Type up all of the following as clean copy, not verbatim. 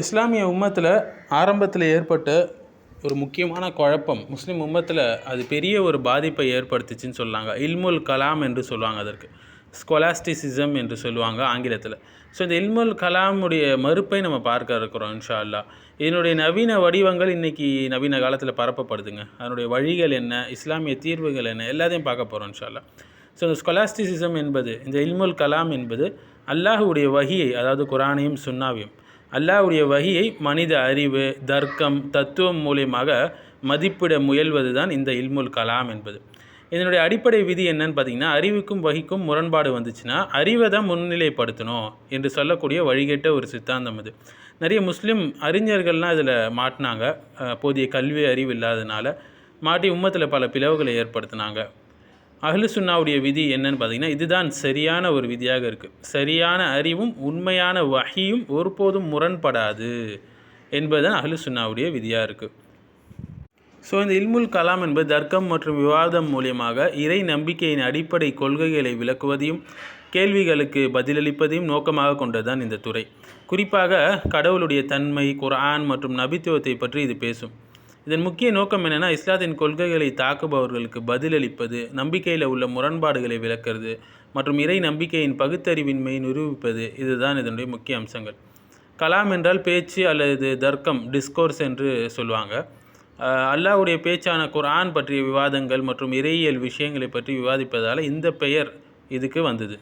இஸ்லாமிய உம்மத்தில் ஆரம்பத்தில் ஏற்பட்ட ஒரு முக்கியமான குழப்பம் முஸ்லீம் உம்மத்தில் அது பெரிய ஒரு பாதிப்பை ஏற்படுத்துச்சுன்னு சொல்லாங்க. இல்முல் கலாம் என்று சொல்லுவாங்க, அதற்கு ஸ்கொலாஸ்டிசிசம் என்று சொல்லுவாங்க ஆங்கிலத்தில். இந்த இல்முல் கலாமுடைய மறுப்பை நம்ம பார்க்க இருக்கிறோம் இன்ஷா அல்லா. இதனுடைய நவீன வடிவங்கள் இன்றைக்கி நவீன காலத்தில் பரப்பப்படுதுங்க. அதனுடைய வழிகள் என்ன, இஸ்லாமிய தீர்வுகள் என்ன, எல்லாத்தையும் பார்க்க போகிறோம் இன்ஷா அல்லா. இந்த ஸ்கொலாஸ்டிசிசம் என்பது, இந்த இல்முல் கலாம் என்பது அல்லாஹுடைய வஹியை, அதாவது குரானையும் சுன்னாவையும், அல்லாஹ்வுடைய வஹியை மனித அறிவு, தர்க்கம், தத்துவம் மூலியமாக மதிப்பிட முயல்வது தான் இந்த இல்முல் கலாம் என்பது. இதனுடைய அடிப்படை விதி என்னன்னு பார்த்தீங்கன்னா, அறிவுக்கும் வஹிக்கும் முரண்பாடு வந்துச்சுன்னா அறிவை தான் முன்னிலைப்படுத்தணும் என்று சொல்லக்கூடிய வழிகேட்ட ஒரு சித்தாந்தம் இது. நிறைய முஸ்லீம் அறிஞர்கள்லாம் இதில் மாட்டினாங்க. போதிய கல்வி அறிவு இல்லாததுனால மாட்டி உம்மத்தில் பல பிளவுகளை ஏற்படுத்தினாங்க. அஹ்லு சுன்னாவுடைய விதி என்னன்னு பார்த்தீங்கன்னா, இதுதான் சரியான ஒரு விதியாக இருக்குது. சரியான அறிவும் உண்மையான வஹியும் ஒருபோதும் முரண்படாது என்பதுதான் அஹ்லு சுன்னாவுடைய விதியாக இருக்குது. இந்த இல்முல் கலாம் என்பது தர்க்கம் மற்றும் விவாதம் மூலியமாக இறை நம்பிக்கையின் அடிப்படை கொள்கைகளை விளக்குவதையும் கேள்விகளுக்கு பதிலளிப்பதையும் நோக்கமாக கொண்டதுதான் இந்த துறை. குறிப்பாக கடவுளுடைய தன்மை, குர்ஆன் மற்றும் நபித்துவத்தை பற்றி இது பேசும். இதன் முக்கிய நோக்கம் என்னென்னா, இஸ்லாத்தின் கொள்கைகளை தாக்குபவர்களுக்கு பதிலளிப்பது, நம்பிக்கையில் உள்ள முரண்பாடுகளை விளக்குறது மற்றும் இறை நம்பிக்கையின் பகுத்தறிவின்மையை நிரூபிப்பது. இதுதான் இதனுடைய முக்கிய அம்சங்கள். கலாம் என்றால் பேச்சு அல்லது தர்க்கம், டிஸ்கோர்ஸ் என்று சொல்லுவாங்க. அல்லாஹ்வுடைய பேச்சான குர்ஆன் பற்றிய விவாதங்கள் மற்றும் இறையியல் விஷயங்களை பற்றி விவாதிப்பதால் இந்த பெயர் இதுக்கு வந்தது.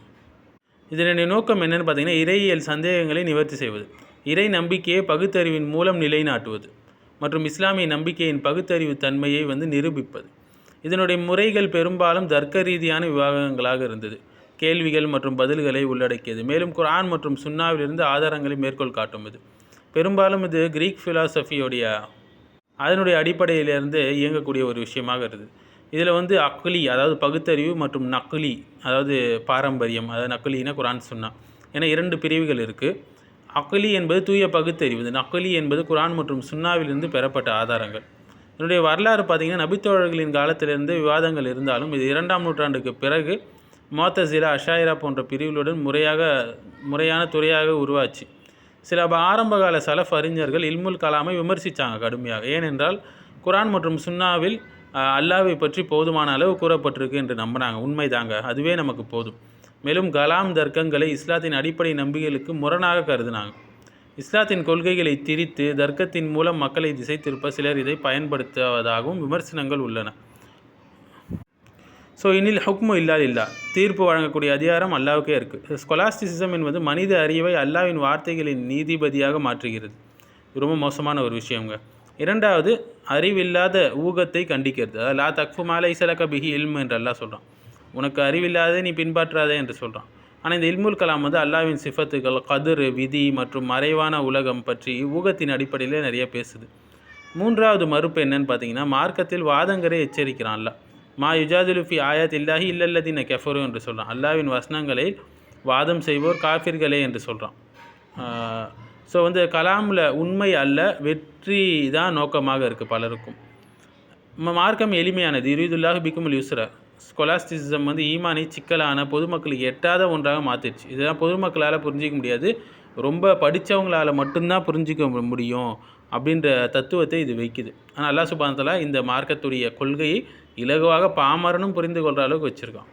இதனுடைய நோக்கம் என்னென்னு பார்த்தீங்கன்னா, இறையியல் சந்தேகங்களை நிவர்த்தி செய்வது, இறை நம்பிக்கையை பகுத்தறிவின் மூலம் நிலைநாட்டுவது மற்றும் இஸ்லாமிய நம்பிக்கையின் பகுத்தறிவு தன்மையை நிரூபிப்பது. இதனுடைய முறைகள் பெரும்பாலும் தர்க்க ரீதியான விவாதங்களாக இருந்தது. கேள்விகள் மற்றும் பதில்களை உள்ளடக்கியது. மேலும் குர்ஆன் மற்றும் சுன்னாவிலிருந்து ஆதாரங்களை மேற்கோள் காட்டும். இது பெரும்பாலும் கிரீக் ஃபிலாசபியோடைய அதனுடைய அடிப்படையிலிருந்து இயங்கக்கூடிய ஒரு விஷயமாக இருக்குது. இதில் அக்லி, அதாவது பகுத்தறிவு, மற்றும் நக்லி, அதாவது பாரம்பரியம், அதாவது நக்லினா குர்ஆன் சுன்னா என 2 பிரிவுகள் இருக்குது. அக்லி என்பது தூய பகுத்தறிவு, நக்லி என்பது குர்ஆன் மற்றும் சுன்னாவிலிருந்து பெறப்பட்ட ஆதாரங்கள். இதனுடைய வரலாறு பார்த்திங்கன்னா, நபித்தோழர்களின் காலத்திலிருந்து விவாதங்கள் இருந்தாலும் இது 2ஆம் நூற்றாண்டுக்கு பிறகு முஅத்தஸிலா, அஷாயிரா போன்ற பிரிவுகளுடன் முறையான துறையாக உருவாச்சு. சில ஆரம்பகால சலஃப் அறிஞர்கள் இல்முல் கலாமை விமர்சித்தாங்க கடுமையாக. ஏனென்றால் குர்ஆன் மற்றும் சுன்னாவில் அல்லாஹ்வை பற்றி போதுமான அளவு கூறப்பட்டிருக்கு என்று நம்பினாங்க. உண்மைதாங்க, அதுவே நமக்கு போதும். மேலும் கலாம் தர்க்கங்களை இஸ்லாத்தின் அடிப்படை நம்பிக்கைகளுக்கு முரணாக கருதினாங்க. இஸ்லாத்தின் கொள்கைகளை திரித்து தர்க்கத்தின் மூலம் மக்களை திசை திருப்ப சிலர் இதை பயன்படுத்துவதாகவும் விமர்சனங்கள் உள்ளன. இனில் ஹுக்மு இல்லா, தீர்ப்பு வழங்கக்கூடிய அதிகாரம் அல்லாஹ்வுக்கே இருக்குது. ஸ்கொலாஸ்டிசிசம் என்பது மனித அறிவை அல்லாஹ்வின் வார்த்தைகளின் நீதிபதியாக மாற்றுகிறது. ரொம்ப மோசமான ஒரு விஷயங்க. 2வது, அறிவில்லாத ஊகத்தை கண்டிக்கிறது. அதாவது லா தக்ஃபு மா லைஸ லக பிஹி இல்ம் என்று அல்லாஹ் சொல்கிறான். உனக்கு அறிவில்லாதே நீ பின்பற்றாதே என்று சொல்கிறான். ஆனால் இந்த இல்முல் கலாம் அல்லாஹ்வின் சிஃபத்துகள், கதிர், விதி மற்றும் மறைவான உலகம் பற்றி ஊகத்தின் அடிப்படையில் நிறைய பேசுது. 3வது மறுப்பு என்னன்னு பார்த்தீங்கன்னா, மார்க்கத்தில் வாதங்களை எச்சரிக்கிறான் அல்லாஹ். மா யுஜாதிலு ஃபி ஆயாத் இல்லாஹி இல்லல்லதீன கஃபரு என்று சொல்கிறான். அல்லாஹ்வின் வசனங்களை வாதம் செய்வோர் காஃபிர்களே என்று சொல்கிறான். கலாமில் உண்மை அல்ல, வெற்றி தான் நோக்கமாக இருக்குது பலருக்கும். மார்க்கம் எளிமையானது. யுரீதுல்லாஹு பிக்குமுல் யுஸ்ர. ஸ்கொலாஸ்டிசிசம் ஈமானை சிக்கலான, பொதுமக்களுக்கு எட்டாத ஒன்றாக மாற்றிடுச்சு. இதெல்லாம் பொதுமக்களால் புரிஞ்சிக்க முடியாது, ரொம்ப படித்தவங்களால் மட்டும்தான் புரிஞ்சிக்க முடியும் அப்படின்ற தத்துவத்தை இது வைக்குது. ஆனால் அல்லாஹ் சுப்ஹானஹு வ தஆலா இந்த மார்க்கத்துடைய கொள்கையை இலகுவாக பாமரனும் புரிந்து கொள்கிற அளவுக்கு வச்சுருக்கான்.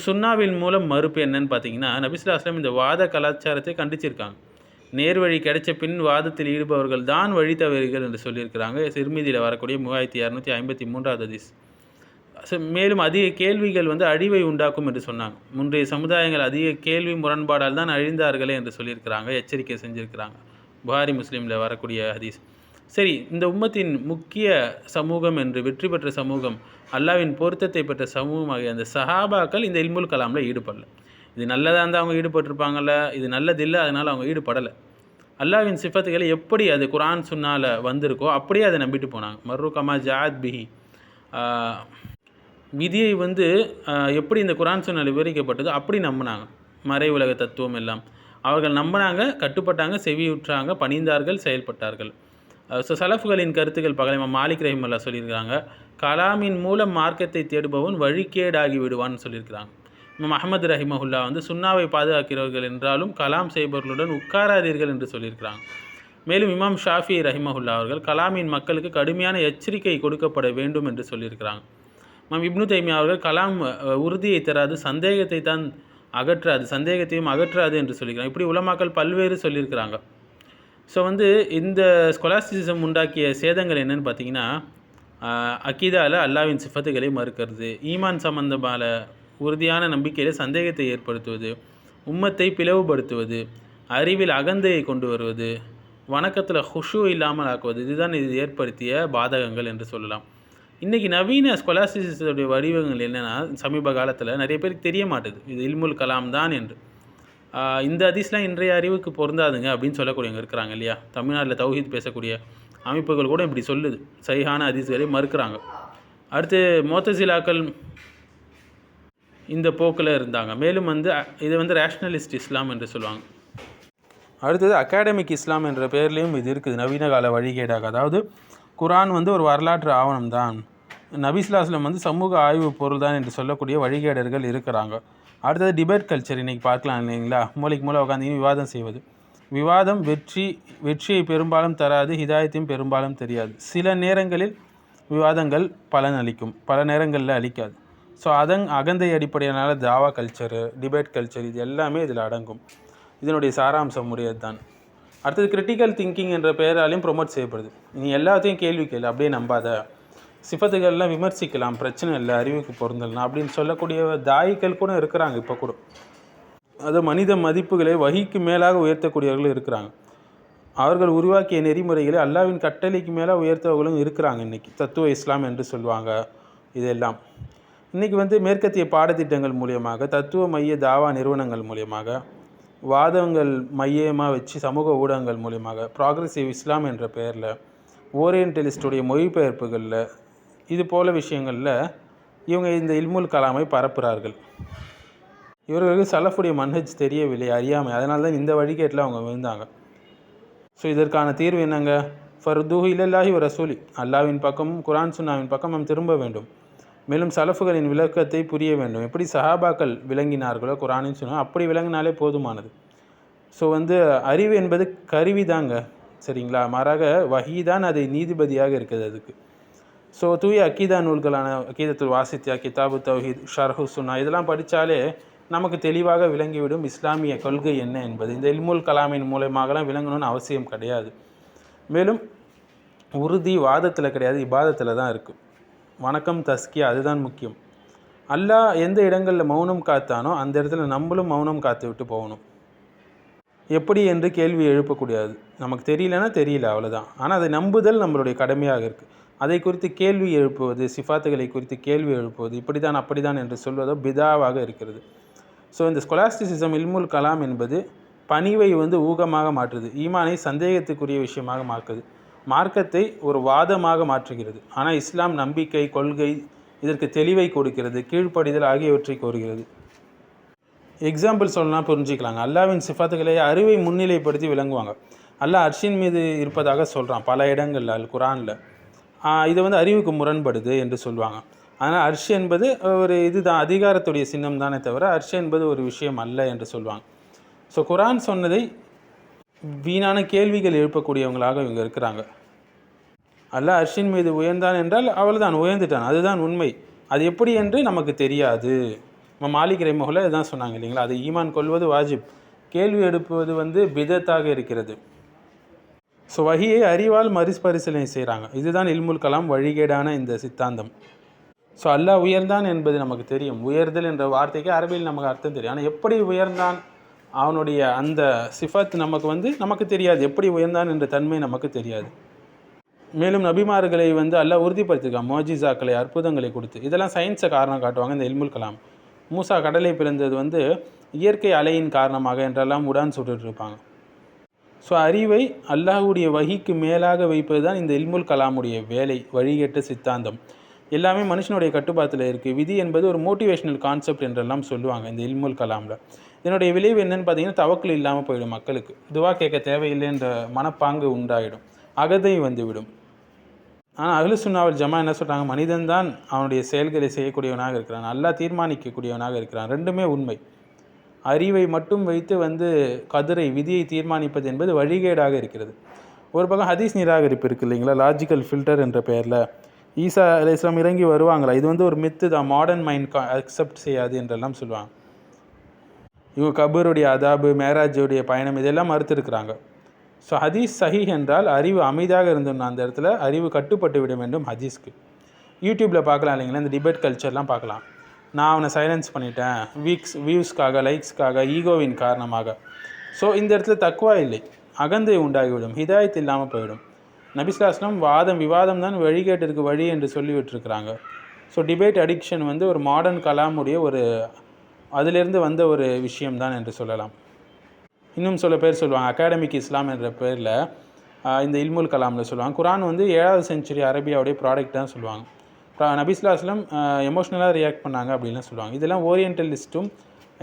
சுன்னாவின் மூலம் மறுப்பு என்னன்னு பார்த்தீங்கன்னா, நபி ஸல்லல்லாஹு அலைஹி வஸல்லம் இந்த வாத கலாச்சாரத்தை கண்டிச்சிருக்காங்க. நேர்வழி கிடைச்ச பின் வாதத்தில் ஈடுபவர்கள் தான் வழி தவறுகள் என்று சொல்லியிருக்கிறாங்க. திர்மிதியில் வரக்கூடிய 3653வது ஹதீஸ். மேலும் அதிக கேள்விகள் அழிவை உண்டாக்கும் என்று சொன்னாங்க. முந்தைய சமுதாயங்கள் அதிக கேள்வி முரண்பாடால் தான் அழிந்தார்களே என்று சொல்லியிருக்கிறாங்க, எச்சரிக்கை செஞ்சுருக்கிறாங்க. புகாரி, முஸ்லீமில் வரக்கூடிய ஹதீஸ். சரி, இந்த உம்மத்தின் முக்கிய சமூகம் என்று வெற்றி பெற்ற சமூகம், அல்லாஹ்வின் பொருத்தத்தை பெற்ற சமூகமாகிய அந்த சஹாபாக்கள் இந்த இல்முல் கலாமில் ஈடுபடலை. இது நல்லதாக இருந்தால் அவங்க ஈடுபட்டிருப்பாங்கள்ல, இது நல்லதில்லை, அதனால் அவங்க ஈடுபடலை. அல்லாஹ்வின் சிஃபத்துகளை எப்படி அது குர்ஆன் சுன்னால வந்திருக்கோ அப்படியே அதை நம்பிட்டு போனாங்க. மர்ரு கமா ஜாத் பிஹி. விதியை எப்படி இந்த குர்ஆன் சுன்னால விவரிக்கப்பட்டதோ அப்படி நம்பினாங்க. மறை உலக தத்துவம் எல்லாம் அவர்கள் நம்பினாங்க, கட்டுப்பட்டாங்க, செவியுற்றாங்க, பணிந்தார்கள், செயல்பட்டார்கள். சலஃப்களின் கருத்துக்கள் பகலிமா மாலிக் ரஹிமல்லா சொல்லியிருக்கிறாங்க, கலாமின் மூலம் மார்க்கத்தை தேடுபவன் வழிகேடாகி விடுவான்னு சொல்லியிருக்கிறாங்க. இமாம் அஹ்மத் ரஹிமஹுல்லா சுன்னாவை பாதுகாக்கிறவர்கள் என்றாலும் கலாம் செய்பவர்களுடன் உட்காராதீர்கள் என்று சொல்லியிருக்கிறாங்க. மேலும் இமாம் ஷாஃபி ரஹிமஹுல்லா அவர்கள் கலாமின் மக்களுக்கு கடுமையான எச்சரிக்கை கொடுக்கப்பட வேண்டும் என்று சொல்லியிருக்கிறாங்க. இமாம் இப்னு தைமியா அவர்கள் கலாம் உறுதியை தராது, சந்தேகத்தை தான் அகற்றாது, சந்தேகத்தையும் அகற்றாது என்று சொல்லியிருக்கிறாங்க. இப்படி உலமாக்கள் பல்வேறு சொல்லியிருக்கிறாங்க. ஸோ இந்த ஸ்கொலாஸ்டிசிசம் உண்டாக்கிய சேதங்கள் என்னென்னு பார்த்தீங்கன்னா, அக்கீதாவில் அல்லாவின் சிஃபத்துகளை மறுக்கிறது, ஈமான் சம்பந்தமான உறுதியான நம்பிக்கையில் சந்தேகத்தை ஏற்படுத்துவது, உம்மத்தை பிளவுபடுத்துவது, அறிவில் அகந்தையை கொண்டு வருவது, வணக்கத்தில் ஹுஷு இல்லாமல் ஆக்குவது, இதுதான் இது ஏற்படுத்திய பாதகங்கள் என்று சொல்லலாம். இன்றைக்கி நவீன ஸ்கொலாஸ்டிசிசத்துடைய வடிவங்கள் என்னென்னா, சமீப காலத்தில் நிறைய பேருக்கு தெரிய மாட்டுது இது இல்முல் கலாம் தான் என்று. இந்த ஹதீஸ்லாம் இன்றைய அறிவுக்கு பொருந்தாதுங்க அப்படின்னு சொல்லக்கூடியவங்க இருக்கிறாங்க இல்லையா. தமிழ்நாட்டில் தௌஹீத் பேசக்கூடிய அமைப்புகள் கூட இப்படி சொல்லுது, சஹீஹான ஹதீஸ்களை மறுக்கிறாங்க. அடுத்து முஅத்தஸிலாக்கள் இந்த போக்கில் இருந்தாங்க. மேலும் இது ரேஷ்னலிஸ்ட் இஸ்லாம் என்று சொல்லுவாங்க. அடுத்தது அகாடமிக் இஸ்லாம் என்ற பெயர்லேயும் இது இருக்குது, நவீன கால வழிகேடாக. அதாவது குரான் ஒரு வரலாற்று ஆவணம் தான், நபி ஸல்லல்லாஹு அலைஹி வஸல்லம் சமூக ஆய்வு பொருள் தான் என்று சொல்லக்கூடிய வழிகேடர்கள் இருக்கிறாங்க. அடுத்தது டிபேட் கல்ச்சர் இன்றைக்கி பார்க்கலாம் இல்லைங்களா. மூளைக்கு மூளை உட்காந்து விவாதம் செய்வது. விவாதம் வெற்றியை பெரும்பாலும் தராது, ஹிதாயத்தையும் பெரும்பாலும் தெரியாது. சில நேரங்களில் விவாதங்கள் பலன் அளிக்கும், பல நேரங்களில் அளிக்காது. ஸோ அகந்தை அடிப்படையினால தாவா கல்ச்சரு, டிபேட் கல்ச்சர் இது எல்லாமே இதில் அடங்கும். இதனுடைய சாராம்சம் உடையது தான். அடுத்தது கிரிட்டிக்கல் திங்கிங் என்ற பெயராலையும் ப்ரொமோட் செய்யப்படுது. நீ எல்லாத்தையும் கேள்வி கேளு, அப்படியே நம்பாத, சிஃபத்துகள்லாம் விமர்சிக்கலாம், பிரச்சனை இல்லை, அறிவுக்கு பொருந்தலாம் அப்படின்னு சொல்லக்கூடிய தாயிகள் கூட இருக்கிறாங்க இப்போ கூட. அது மனித மதிப்புகளை வஹிக்கு மேலாக உயர்த்தக்கூடியவர்களும் இருக்கிறாங்க. அவர்கள் உருவாக்கிய நெறிமுறைகளை அல்லாவின் கட்டளைக்கு மேலே உயர்த்தவர்களும் இருக்கிறாங்க. இன்றைக்கி தத்துவ இஸ்லாம் என்று சொல்லுவாங்க. இதெல்லாம் இன்றைக்கி மேற்கத்திய பாடத்திட்டங்கள் மூலியமாக, தத்துவ மைய தாவா நிறுவனங்கள் மூலியமாக, வாதங்கள் மையமாக வச்சு சமூக ஊடகங்கள் மூலியமாக, ப்ராக்ரெசிவ் இஸ்லாம் என்ற பெயரில், ஓரியன்டலிஸ்டுடைய மொழிபெயர்ப்புகளில், இது போல விஷயங்களில் இவங்க இந்த இல்முல் கலாமை பரப்புகிறார்கள். இவர்களுக்கு சலஃபுடைய மன்ஹஜ் தெரியவில்லை, அறியாமை. அதனால தான் இந்த வழிகேட்டில் அவங்க விழுந்தாங்க. ஸோ இதற்கான தீர்வு என்னங்க? ஃபர்துஹு இலல்லாஹி வ ரசூலி, அல்லாவின் பக்கமும் குரான் சுன்னாவின் பக்கம் நாம் திரும்ப வேண்டும். மேலும் சலஃபுகளின் விளக்கத்தை புரிய வேண்டும். எப்படி சஹாபாக்கள் விளங்கினார்களோ குரானின் சுன்னா, அப்படி விளங்கினாலே போதுமானது. ஸோ அறிவு என்பது கருவி தாங்க, சரிங்களா. மாறாக வஹீ தான் அது நீதிபதியாக இருக்குது அதுக்கு. ஸோ தூய அக்கீதா நூல்களான அக்கீதத்துல் வாசித்தியா, கிதாபு தௌஹீத், ஷர்ஹு சுன்னா இதெல்லாம் படித்தாலே நமக்கு தெளிவாக விளங்கிவிடும் இஸ்லாமிய கொள்கை என்ன என்பது. இந்த இல்முல் கலாமின் மூலமாகலாம் விளங்கணும்னு அவசியம் கிடையாது. மேலும் உறுதி வாதத்தில் கிடையாது, இபாதத்தில் தான் இருக்குது. வணக்கம் தஸ்கியா அதுதான் முக்கியம். அல்லாஹ் எந்த இடங்களில் மௌனம் காத்தானோ அந்த இடத்துல நம்மளும் மௌனம் காத்து விட்டு போகணும். எப்படி என்று கேள்வி எழுப்பக்கூடாது. நமக்கு தெரியலன்னா தெரியல, அவ்வளோதான். ஆனால் அதை நம்புதல் நம்மளுடைய கடமையாக இருக்குது. அதை குறித்து கேள்வி எழுப்புவது, சிஃபாத்துகளை குறித்து கேள்வி எழுப்புவது, இப்படி தான் அப்படி தான் என்று சொல்வதோ பிதாவாக இருக்கிறது. ஸோ இந்த ஸ்கொலாஸ்டிசிசம் இல்முல் கலாம் என்பது பணிவை ஊகமாக மாற்றுது, ஈமானை சந்தேகத்துக்குரிய விஷயமாக மாற்றுது, மார்க்கத்தை ஒரு வாதமாக மாற்றுகிறது. ஆனால் இஸ்லாம் நம்பிக்கை, கொள்கை இதற்கு தெளிவை கொடுக்கிறது, கீழ்ப்படிதல் ஆகியவற்றை கோருகிறது. எக்ஸாம்பிள் சொல்லலாம், புரிஞ்சிக்கலாங்க. அல்லாவின் சிஃபாத்துகளை அறிவை முன்னிலைப்படுத்தி விளங்குவாங்க. அல்லாஹ் அர்ஷின் மீது இருப்பதாக சொல்கிறான் பல இடங்களில் அல் குரானில். இது அறிவுக்கு முரண்படுது என்று சொல்லுவாங்க. ஆனால் அர்ஷ் என்பது ஒரு இதுதான், அதிகாரத்துடைய சின்னம் தானே தவிர அர்ஷ் என்பது ஒரு விஷயம் அல்ல என்று சொல்லுவாங்க. ஸோ குரான் சொன்னதை வீணான கேள்விகள் எழுப்பக்கூடியவங்களாக இவங்க இருக்கிறாங்க. அல்லாஹ் அர்ஷின் மீது உயர்ந்தான் என்றால் அவ்வளோதான், உயர்ந்துட்டான், அதுதான் உண்மை. அது எப்படி என்று நமக்கு தெரியாது. மாலிக் ரஹிமஹுல்லாஹ் இதுதான் சொன்னாங்க இல்லைங்களா. அது ஈமான் கொள்வது வாஜிப், கேள்வி எடுப்பது பிதத்தாக இருக்கிறது. ஸோ வஹியை அறிவால் மறுபரிசீலனை செய்கிறாங்க. இதுதான் இல்முல் கலாம் வழிகேடான இந்த சித்தாந்தம். ஸோ அல்லாஹ் உயர்ந்தான் என்பது நமக்கு தெரியும். உயர்தல் என்ற வார்த்தைக்கு அரபியில் நமக்கு அர்த்தம் தெரியும். ஆனால் எப்படி உயர்ந்தான், அவனுடைய அந்த சிஃபத் நமக்கு தெரியாது. எப்படி உயர்ந்தான் என்ற தன்மை நமக்கு தெரியாது. மேலும் நபிமார்களை அல்லாஹ் உறுதிப்படுத்திருக்கான், மோஜிசாக்களை, அற்புதங்களை கொடுத்து. இதெல்லாம் சயின்ஸை காரணம் காட்டுவாங்க இந்த இல்முல் கலாம். மூசா கடலை பிறந்தது இயற்கை அலையின் காரணமாக என்றெல்லாம் உடான் சுட்டுருப்பாங்க. ஸோ அறிவை அல்லாஹுடைய வஹிக்கு மேலாக வைப்பது தான் இந்த இல்முல் கலாமுடைய வேலை, வழிகேட்ட சித்தாந்தம். எல்லாமே மனுஷனுடைய கட்டுப்பாட்டில் இருக்குது. விதி என்பது ஒரு மோட்டிவேஷ்னல் கான்செப்ட் என்றெல்லாம் சொல்லுவாங்க இந்த இல்முல் கலாமில். இதனுடைய விளைவு என்னென்னு பார்த்தீங்கன்னா, தவக்கல் இல்லாமல் போயிடும். மக்களுக்கு துவா கேட்க தேவையில்லை என்ற மனப்பாங்கு உண்டாயிடும், அகதை வந்துவிடும். ஆனால் அஹ்லு சுன்னா வல் ஜமா என்ன சொல்கிறாங்க, மனிதன்தான் அவனுடைய செயல்களை செய்யக்கூடியவனாக இருக்கிறான், அல்லாஹ் தீர்மானிக்கக்கூடியவனாக இருக்கிறான். ரெண்டுமே உண்மை. அறிவை மட்டும் வைத்து கதிரை, விதியை தீர்மானிப்பது என்பது வழிகேடாக இருக்கிறது. ஒரு பக்கம் ஹதீஸ் நிராகரிப்பு இருக்குது இல்லைங்களா, லாஜிக்கல் ஃபில்டர் என்ற பெயரில் ஈசா அலைஹிஸ்ஸலாம் இறங்கி வருவாங்களா, இது வந்து ஒரு மித்து தான், மாடர்ன் மைண்ட் அக்செப்ட் செய்யாது என்றெல்லாம் சொல்லுவாங்க. இவங்க கபருடைய அதாபு, மேராஜுடைய பயணம் இதெல்லாம் மறுத்திருக்கிறாங்க. ஸோ ஹதீஸ் சஹீஹ் என்றால் அறிவு அமைதியாக இருந்தோம்னா அந்த இடத்துல அறிவு கட்டுப்பட்டு விட வேண்டும் ஹதீஸ்க்கு. யூடியூப்பில் பார்க்கலாம் இல்லைங்களா, இந்த டிபேட் கல்ச்சர்லாம் பார்க்கலாம். நான் அவனை சைலன்ஸ் பண்ணிட்டேன் வியூஸ்க்காக, லைக்ஸ்க்காக, ஈகோவின் காரணமாக. ஸோ இந்த இடத்துல தக்குவா இல்லை, அகந்தை உண்டாகிவிடும், ஹிதாயத் இல்லாமல் போயிடும். நபி ஸல்லல்லாஹு அலைஹி வஸல்லம் விவாதம் தான் வழிகேட்டிற்கு வழி என்று சொல்லிவிட்டுருக்கிறாங்க. ஸோ டிபேட் அடிக்ஷன் வந்து ஒரு மாடர்ன் கலாமுடைய ஒரு அதிலிருந்து வந்த ஒரு விஷயம்தான் என்று சொல்லலாம். இன்னும் சில பேர் சொல்லுவாங்க அகாடமிக் இஸ்லாம் என்ற பேரில் இந்த இல்முல் கலாமில் சொல்லுவாங்க குரான் வந்து 7வது செஞ்சுரி அரபியாவுடைய ப்ராடக்ட் தான் சொல்லுவாங்க. நபி ஸல்லல்லாஹு அலைஹி வஸல்லம் எமோஷ்னலாக ரியாக்ட் பண்ணாங்க அப்படின்லாம் சொல்லுவாங்க. இதெல்லாம் ஓரியன்டலிஸ்ட்டும்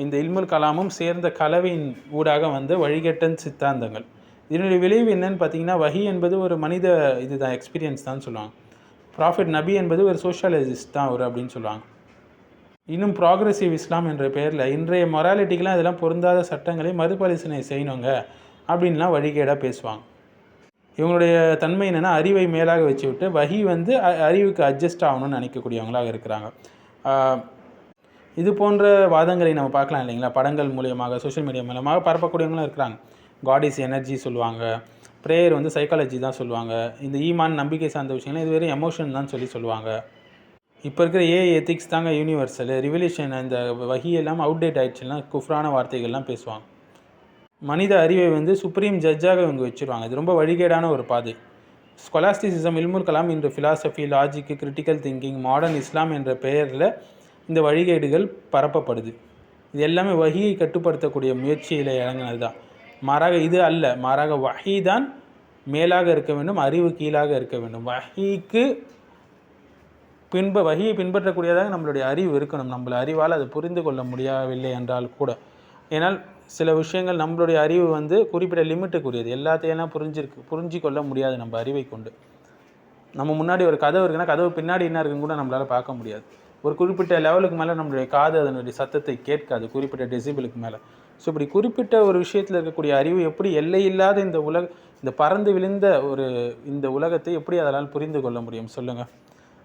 இந்த இல்முல் கலாமும் சேர்ந்த கலவையின் ஊடாக வந்து வழிகட்டன் சித்தாந்தங்கள். இதனுடைய விளைவு என்னன்னு பார்த்தீங்கன்னா, வஹி என்பது ஒரு மனித இதுதான், எக்ஸ்பீரியன்ஸ் தான் சொல்லுவாங்க. ப்ராஃபிட் நபி என்பது ஒரு சோஷியலிஸ்ட் தான் அவர் அப்படின்னு சொல்லுவாங்க. இன்னும் ப்ராக்ரெசிவ் இஸ்லாம் என்ற பெயரில் இன்றைய மொராலிட்டிக்கெலாம் இதெல்லாம் பொருந்தாத சட்டங்களை மறுபரிசீலனை செய்யணுங்க அப்படின்லாம் வழிகேடாக பேசுவாங்க. இவங்களுடைய தன்மை என்னென்னா, அறிவை மேலாக வச்சு விட்டு வஹி வந்து அறிவுக்கு அட்ஜஸ்ட் ஆகணும்னு நினைக்கக்கூடியவங்களாக இருக்கிறாங்க. இது போன்ற வாதங்களை நம்ம பார்க்கலாம் இல்லைங்களா, படங்கள் மூலியமாக, சோஷியல் மீடியா மூலமாக பரப்பக்கூடியவங்களும் இருக்கிறாங்க. காட் இஸ் எனர்ஜி சொல்லுவாங்க, ப்ரேயர் வந்து சைக்காலஜி தான் சொல்லுவாங்க, இந்த ஈமான் நம்பிக்கை சார்ந்த விஷயங்கள் இது வெறும் எமோஷன் தான் சொல்லுவாங்க. இப்போ இருக்கிற எத்திக்ஸ் தாங்க யூனிவர்சல் ரிவல்யூஷன், இந்த வஹியெல்லாம் அவுட்டேட் ஆகிடுச்சுன்னா குஃப்ரான வார்த்தைகள்லாம் பேசுவாங்க. மனித அறிவை வந்து சுப்ரீம் ஜட்ஜாக இவங்க வச்சுருவாங்க. இது ரொம்ப வழிகேடான ஒரு பாதை. ஸ்கொலாஸ்டிசிசம், இல்முல் கலாம் என்ற philosophy, logic, critical thinking, modern Islam என்ற பெயரில் இந்த வழிகேடுகள் பரப்பப்படுது. இது எல்லாமே வஹியை கட்டுப்படுத்தக்கூடிய முயற்சியில் இறங்கினது தான். மாறாக இது அல்ல, மாறாக வஹி தான் மேலாக இருக்க வேண்டும், அறிவு கீழாக இருக்க வேண்டும். வஹியை பின்பற்றக்கூடியதாக நம்மளுடைய அறிவு இருக்கணும். நம்மளை அறிவால் அதை புரிந்து கொள்ள முடியவில்லை என்றால் கூட, ஏன்னால் சில விஷயங்கள் நம்மளுடைய அறிவு வந்து குறிப்பிட்ட லிமிட்டுக்குரியது, எல்லாத்தையெல்லாம் புரிஞ்சு கொள்ள முடியாது நம்ம அறிவை கொண்டு. நம்ம முன்னாடி ஒரு கதவு இருக்குன்னா கதவு பின்னாடி என்ன இருக்குன்னு கூட நம்மளால் பார்க்க முடியாது. ஒரு குறிப்பிட்ட லெவலுக்கு மேலே நம்மளுடைய காது அதனுடைய சத்தத்தை கேட்காது, குறிப்பிட்ட டெசிபிளுக்கு மேலே. ஸோ இப்படி குறிப்பிட்ட ஒரு விஷயத்தில் இருக்கக்கூடிய அறிவு எப்படி எல்லையில்லாத இந்த பறந்து விழுந்த இந்த உலகத்தை எப்படி அதனால் புரிந்து கொள்ள முடியும் சொல்லுங்கள்?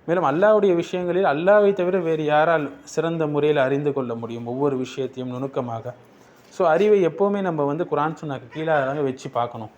மேலும் அல்லாஹ்வுடைய விஷயங்களில் அல்லாஹ்வை தவிர வேறு யாரால் சிறந்த முறையில் அறிந்து கொள்ள முடியும் ஒவ்வொரு விஷயத்தையும் நுணுக்கமாக? ஸோ அறிவை எப்போவுமே நம்ம வந்து குர்ஆன் சுன்னாக்கு கீழே வச்சு பார்க்கணும்.